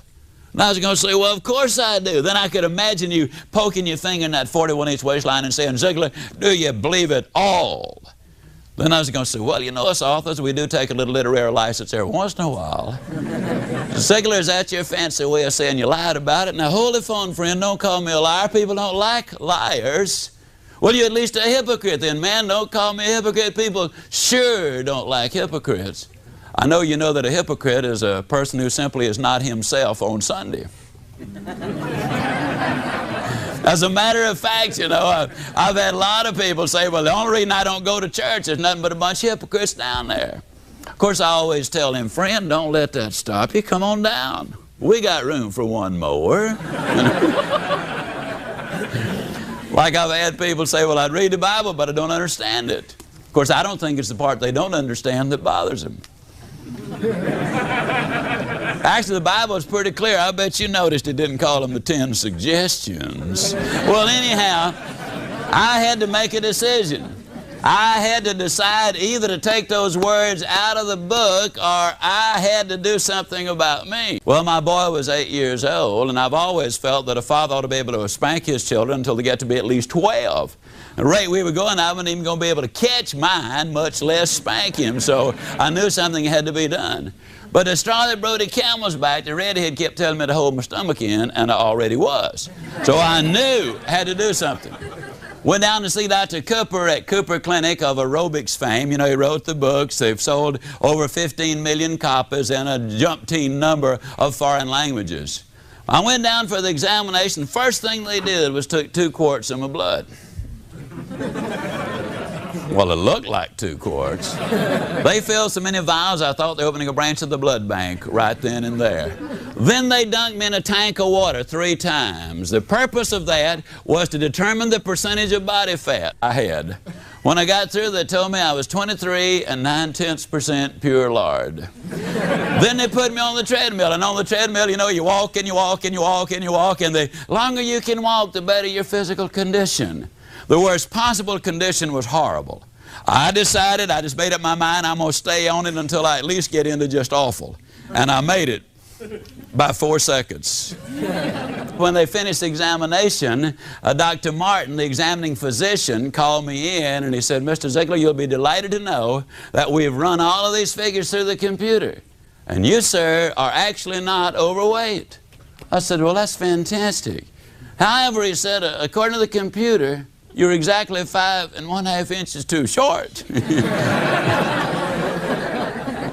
And I was going to say, well, of course I do. Then I could imagine you poking your finger in that 41-inch waistline and saying, Ziglar, do you believe it all? Then I was going to say, well, you know, us authors, we do take a little literary license every once in a while. Ziglar, is that your fancy way of saying you lied about it? Now, hold the phone, friend. Don't call me a liar. People don't like liars. Well, you're at least a hypocrite then, man. Don't call me a hypocrite. People sure don't like hypocrites. I know you know that a hypocrite is a person who simply is not himself on Sunday. As a matter of fact, you know, I've had a lot of people say, well, the only reason I don't go to church is nothing but a bunch of hypocrites down there. Of course, I always tell them, friend, don't let that stop you. Come on down. We got room for one more. Like I've had people say, well, I'd read the Bible, but I don't understand it. Of course, I don't think it's the part they don't understand that bothers them. Actually, the Bible is pretty clear. I bet you noticed it didn't call them the 10 suggestions. Well, anyhow, I had to make a decision. I had to decide either to take those words out of the book or I had to do something about me. Well, my boy was 8 years old, and I've always felt that a father ought to be able to spank his children until they get to be at least 12. The rate we were going, I wasn't even going to be able to catch mine, much less spank him, so I knew something had to be done. But the straw that broke the camel's back, the redhead kept telling me to hold my stomach in, and I already was. So I knew I had to do something. Went down to see Dr. Cooper at Cooper Clinic of aerobics fame. You know, he wrote the books. They've sold over 15 million copies in a jumpteen number of foreign languages. I went down for the examination. First thing they did was took 2 quarts of my blood. Well, it looked like 2 quarts. They filled so many vials, I thought they were opening a branch of the blood bank right then and there. Then they dunked me in a tank of water 3 times. The purpose of that was to determine the percentage of body fat I had. When I got through, they told me I was 23 9/10% pure lard. Then they put me on the treadmill, and on the treadmill, you know, you walk and you walk and you walk and you walk, and the longer you can walk, the better your physical condition. The worst possible condition was horrible. I decided, I just made up my mind, I'm going to stay on it until I at least get into just awful. And I made it by 4 seconds. When they finished the examination, Dr. Martin, the examining physician, called me in and he said, Mr. Ziglar, you'll be delighted to know that we've run all of these figures through the computer. And you, sir, are actually not overweight. I said, well, that's fantastic. However, he said, according to the computer, you're exactly 5 1/2 inches too short.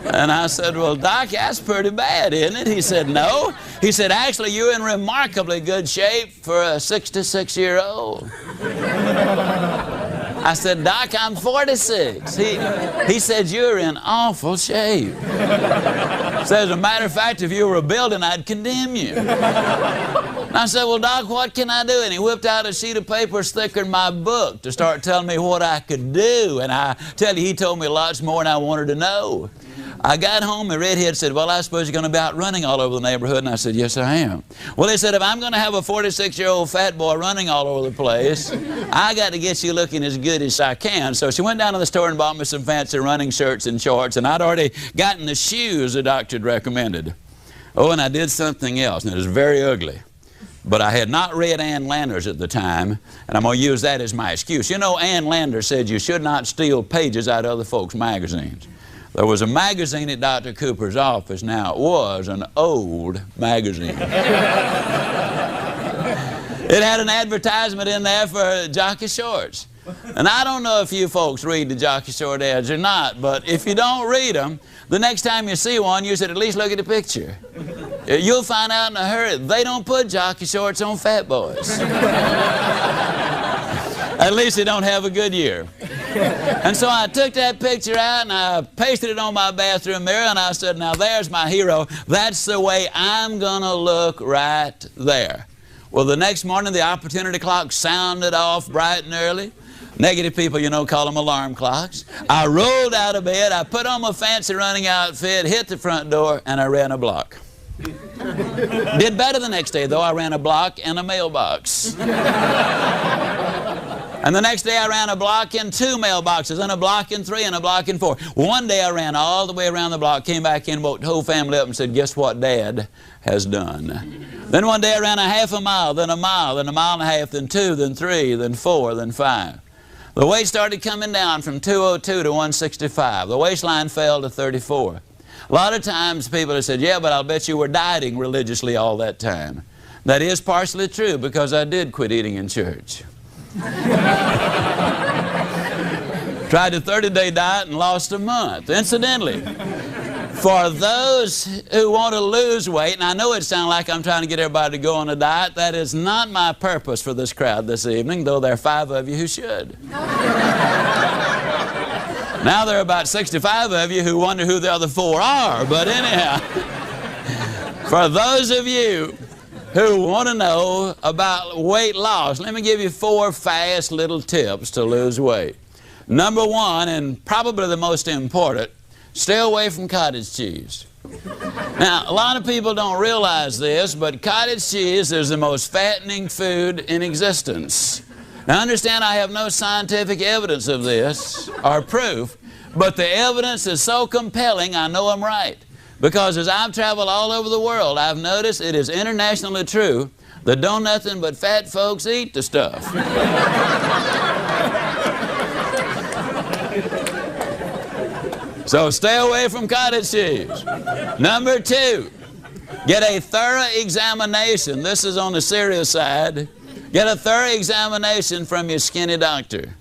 And I said, well, Doc, that's pretty bad, isn't it? He said, no. He said, actually, you're in remarkably good shape for a 66-year-old. I said, Doc, I'm 46. He said, you're in awful shape. So as a matter of fact, if you were a building, I'd condemn you. And I said, well, Doc, what can I do? And he whipped out a sheet of paper thicker than my book to start telling me what I could do. And I tell you, he told me lots more than I wanted to know. I got home, the redhead said, well, I suppose you're going to be out running all over the neighborhood. And I said, yes, I am. Well, he said, if I'm going to have a 46-year-old fat boy running all over the place, I got to get you looking as good as I can. So she went down to the store and bought me some fancy running shirts and shorts, and I'd already gotten the shoes the doctor had recommended. Oh, and I did something else, and it was very ugly. But I had not read Ann Landers at the time, and I'm going to use that as my excuse. You know, Ann Landers said you should not steal pages out of other folks' magazines. There was a magazine at Dr. Cooper's office. Now, it was an old magazine. It had an advertisement in there for jockey shorts. And I don't know if you folks read the jockey short ads or not, but if you don't read them, the next time you see one, you should at least look at the picture. You'll find out in a hurry, they don't put jockey shorts on fat boys. At least they don't have a good year. And so I took that picture out and I pasted it on my bathroom mirror and I said, now there's my hero. That's the way I'm going to look right there. Well, the next morning the opportunity clock sounded off bright and early. Negative people, you know, call them alarm clocks. I rolled out of bed, I put on my fancy running outfit, hit the front door, and I ran a block. Did better the next day, though. I ran a block and a mailbox. And the next day I ran a block and 2 mailboxes, and a block and 3, and a block and 4. One day I ran all the way around the block, came back in, woke the whole family up and said, guess what Dad has done? Then one day I ran a half a mile, then a mile, then a mile and a half, then 2, then 3, then 4, then 5. The weight started coming down from 202 to 165. The waistline fell to 34. A lot of times people have said, yeah, but I'll bet you were dieting religiously all that time. That is partially true because I did quit eating in church. Tried a 30-day diet and lost a month. Incidentally, For those who want to lose weight, and I know it sounds like I'm trying to get everybody to go on a diet, that is not my purpose for this crowd this evening, though there are 5 of you who should. Now there are about 65 of you who wonder who the other 4 are, but anyhow, for those of you who want to know about weight loss, let me give you 4 fast little tips to lose weight. Number 1, and probably the most important, stay away from cottage cheese. Now, a lot of people don't realize this, but cottage cheese is the most fattening food in existence. Now, understand, I have no scientific evidence of this or proof, but the evidence is so compelling, I know I'm right. Because as I've traveled all over the world, I've noticed it is internationally true that don't nothing but fat folks eat the stuff. So stay away from cottage cheese. Number 2, get a thorough examination. This is on the serious side. Get a thorough examination from your skinny doctor.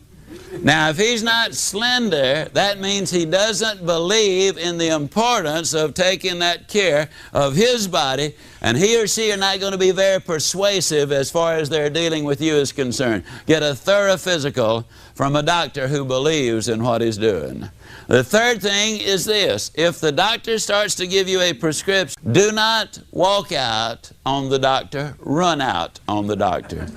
Now, if he's not slender, that means he doesn't believe in the importance of taking that care of his body, and he or she are not going to be very persuasive as far as their dealing with you is concerned. Get a thorough physical from a doctor who believes in what he's doing. The third thing is this: if the doctor starts to give you a prescription, do not walk out on the doctor, run out on the doctor.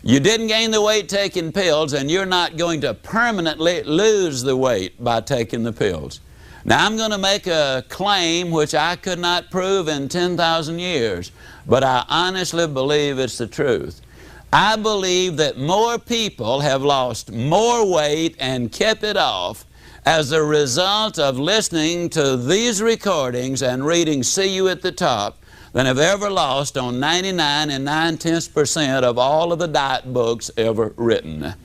You didn't gain the weight taking pills, and you're not going to permanently lose the weight by taking the pills. Now, I'm going to make a claim which I could not prove in 10,000 years, but I honestly believe it's the truth. I believe that more people have lost more weight and kept it off as a result of listening to these recordings and reading See You at the Top than have ever lost on 99 9/10% of all of the diet books ever written.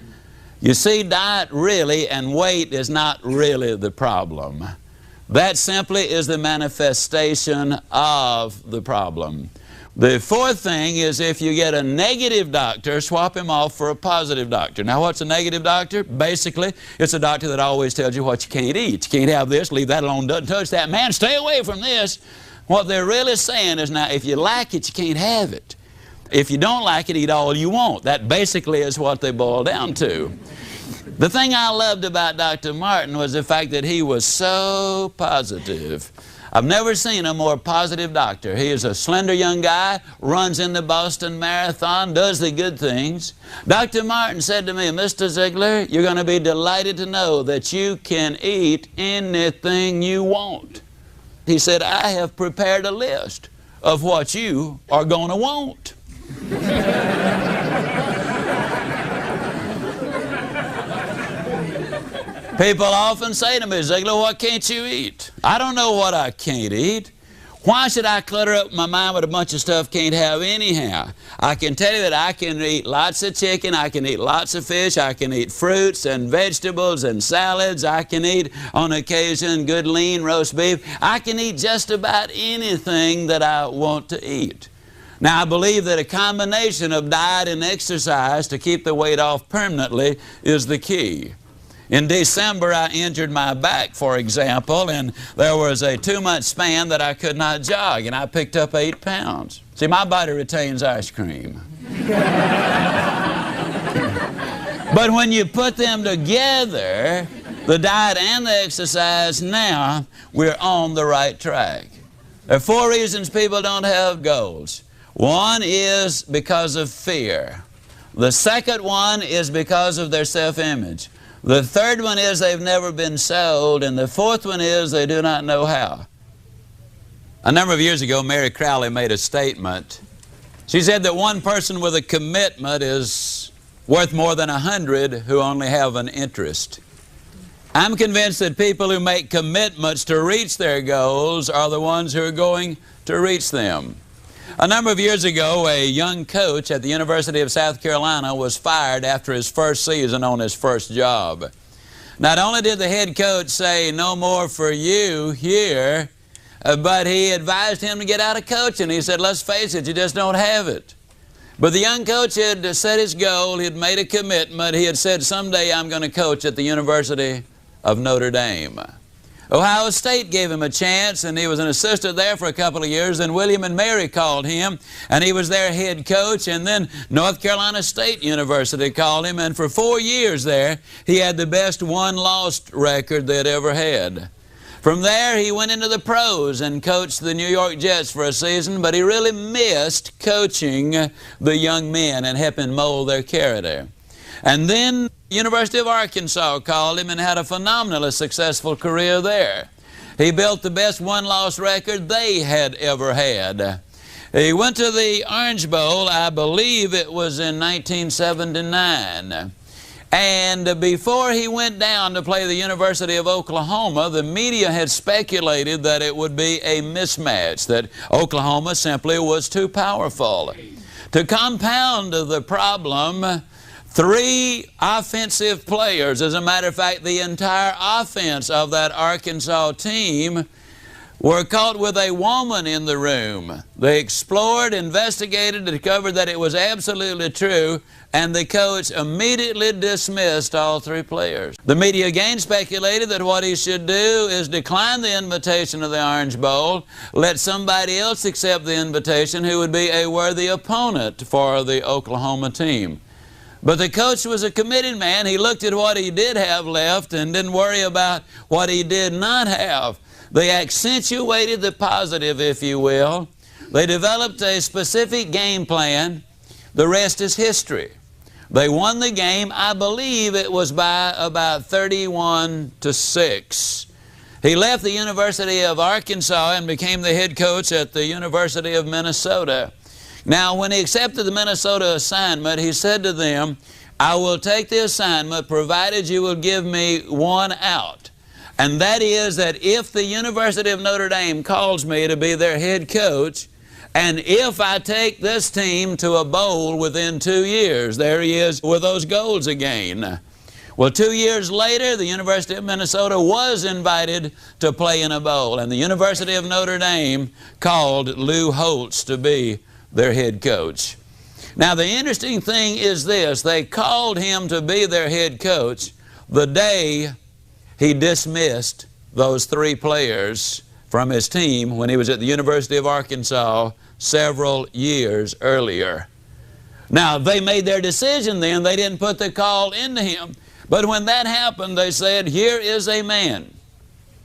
You see, diet really and weight is not really the problem. That simply is the manifestation of the problem. The fourth thing is, if you get a negative doctor, swap him off for a positive doctor. Now, what's a negative doctor? Basically, it's a doctor that always tells you what you can't eat. You can't have this, leave that alone, doesn't touch that. Man, stay away from this. What they're really saying is, now, if you like it, you can't have it. If you don't like it, eat all you want. That basically is what they boil down to. The thing I loved about Dr. Martin was the fact that he was so positive. I've never seen a more positive doctor. He is a slender young guy, runs in the Boston Marathon, does the good things. Dr. Martin said to me, Mr. Ziglar, you're going to be delighted to know that you can eat anything you want. He said, I have prepared a list of what you are going to want. People often say to me, Ziglar, what can't you eat? I don't know what I can't eat. Why should I clutter up my mind with a bunch of stuff can't have anyhow? I can tell you that I can eat lots of chicken, I can eat lots of fish, I can eat fruits and vegetables and salads, I can eat on occasion good lean roast beef. I can eat just about anything that I want to eat. Now, I believe that a combination of diet and exercise to keep the weight off permanently is the key. In December, I injured my back, for example, and there was a 2-month span that I could not jog, and I picked up 8 pounds. See, my body retains ice cream. But when you put them together, the diet and the exercise, now we're on the right track. There are 4 reasons people don't have goals. One is because of fear. The second one is because of their self-image. The third one is they've never been sold, and the fourth one is they do not know how. A number of years ago, Mary Crowley made a statement. She said that one person with a commitment is worth more than 100 who only have an interest. I'm convinced that people who make commitments to reach their goals are the ones who are going to reach them. A number of years ago, a young coach at the University of South Carolina was fired after his first season on his first job. Not only did the head coach say, no more for you here, but he advised him to get out of coaching. He said, let's face it, you just don't have it. But the young coach had set his goal, he had made a commitment, he had said, someday I'm going to coach at the University of Notre Dame. Ohio State gave him a chance, and he was an assistant there for a couple of years. Then William and Mary called him, and he was their head coach. And then North Carolina State University called him, and for 4 years there, he had the best one-loss record they'd ever had. From there, he went into the pros and coached the New York Jets for a season, but he really missed coaching the young men and helping mold their character. And then University of Arkansas called him and had a phenomenally successful career there. He built the best one-loss record they had ever had. He went to the Orange Bowl, I believe it was in 1979. And before he went down to play the University of Oklahoma, the media had speculated that it would be a mismatch, that Oklahoma simply was too powerful. To compound the problem, 3 offensive players, as a matter of fact, the entire offense of that Arkansas team, were caught with a woman in the room. They explored, investigated, discovered that it was absolutely true, and the coach immediately dismissed all 3 players. The media again speculated that what he should do is decline the invitation of the Orange Bowl, let somebody else accept the invitation who would be a worthy opponent for the Oklahoma team. But the coach was a committed man. He looked at what he did have left and didn't worry about what he did not have. They accentuated the positive, if you will. They developed a specific game plan. The rest is history. They won the game. I believe it was by about 31-6. He left the University of Arkansas and became the head coach at the University of Minnesota. Now, when he accepted the Minnesota assignment, he said to them, "I will take the assignment provided you will give me one out. And that is that if the University of Notre Dame calls me to be their head coach, and if I take this team to a bowl within 2 years," there he is with those goals again. Well, 2 years later, the University of Minnesota was invited to play in a bowl, and the University of Notre Dame called Lou Holtz to be their head coach. Now, the interesting thing is this: they called him to be their head coach the day he dismissed those 3 players from his team when he was at the University of Arkansas several years earlier. Now, they made their decision then. They didn't put the call into him. But when that happened, they said, here is a man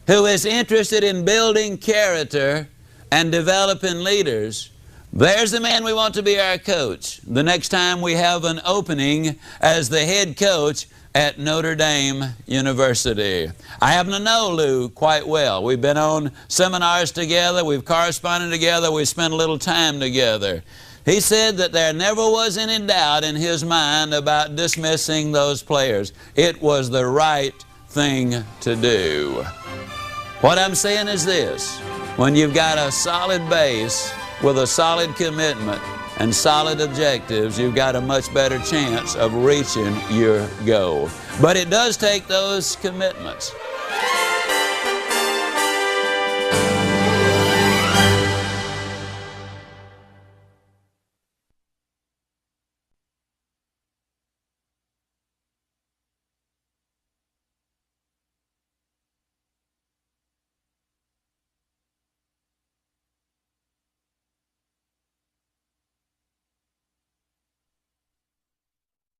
who is interested in building character and developing leaders. There's the man we want to be our coach the next time we have an opening as the head coach at Notre Dame University. I happen to know Lou quite well. We've been on seminars together, we've corresponded together, we've spent a little time together. He said that there never was any doubt in his mind about dismissing those players. It was the right thing to do. What I'm saying is this: when you've got a solid base with a solid commitment and solid objectives, you've got a much better chance of reaching your goal. But it does take those commitments.